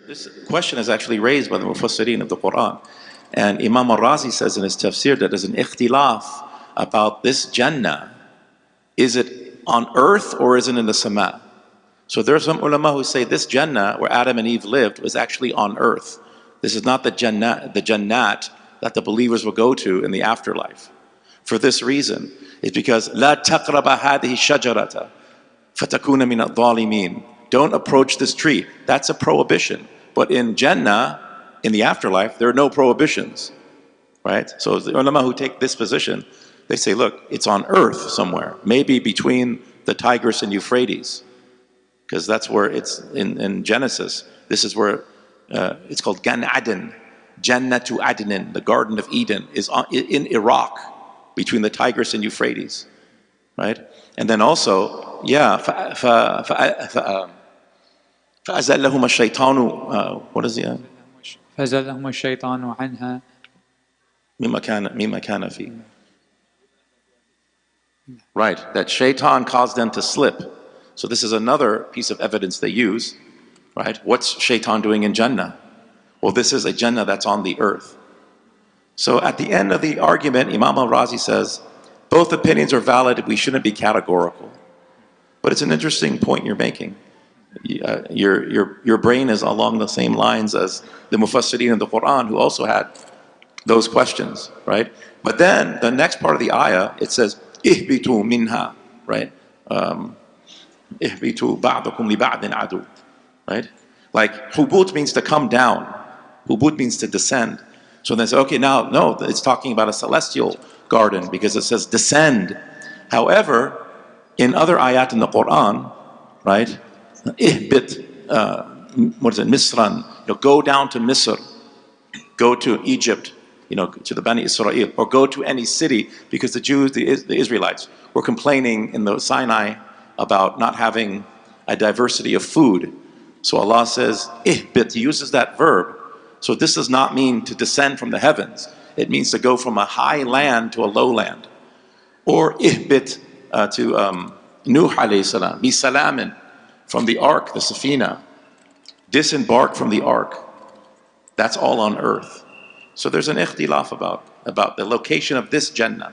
This question is actually raised by the Mufassirin of the Quran. And Imam al-Razi says in his tafsir that there's an ikhtilaf about this Jannah. Is it on earth or is it in the Sama? So there are some ulama who say this Jannah where Adam and Eve lived was actually on earth. This is not the Jannat that the believers will go to in the afterlife. For this reason, it's because لا تقرب هذه الشجرة فتكون من الظالمين. Don't approach this tree. That's a prohibition. But in Jannah, in the afterlife, there are no prohibitions, right? So the ulama who take this position, they say, look, it's on earth somewhere, maybe between the Tigris and Euphrates, because that's where it's in Genesis. This is where it's called Gan Aden, Jannatu Adnin, the Garden of Eden, is in Iraq, between the Tigris and Euphrates, right? And then also, yeah, فأزلهما الشيطان what is it? فأزلهما الشيطان عنها مما كان فيه. Right, that shaitan caused them to slip. So this is another piece of evidence they use, right? What's shaitan doing in Jannah? Well, this is a Jannah that's on the earth. So at the end of the argument, Imam al-Razi says, both opinions are valid, we shouldn't be categorical. But it's an interesting point you're making. Your brain is along the same lines as the Mufassirin of the Quran who also had those questions, right? But then the next part of the ayah, it says, ihbitu minha, right? Ihbitu ba'dukum li ba'din adu, right? Like hubut means to come down. Hubut means to descend. So they say, okay, now, no, it's talking about a celestial garden because it says descend. However, in other ayat in the Quran, right? Ihbit, what is it, Misran, go down to Misr, go to Egypt, to the Bani Israel, or go to any city, because the Jews, the Israelites, were complaining in the Sinai about not having a diversity of food. So Allah says, ihbit, He uses that verb. So this does not mean to descend from the heavens. It means to go from a high land to a low land. Or ihbit to Nuh alayhi salam, bi salamin, from the ark, the Safina, disembark from the ark. That's all on earth. So there's an ikhtilaf about the location of this Jannah.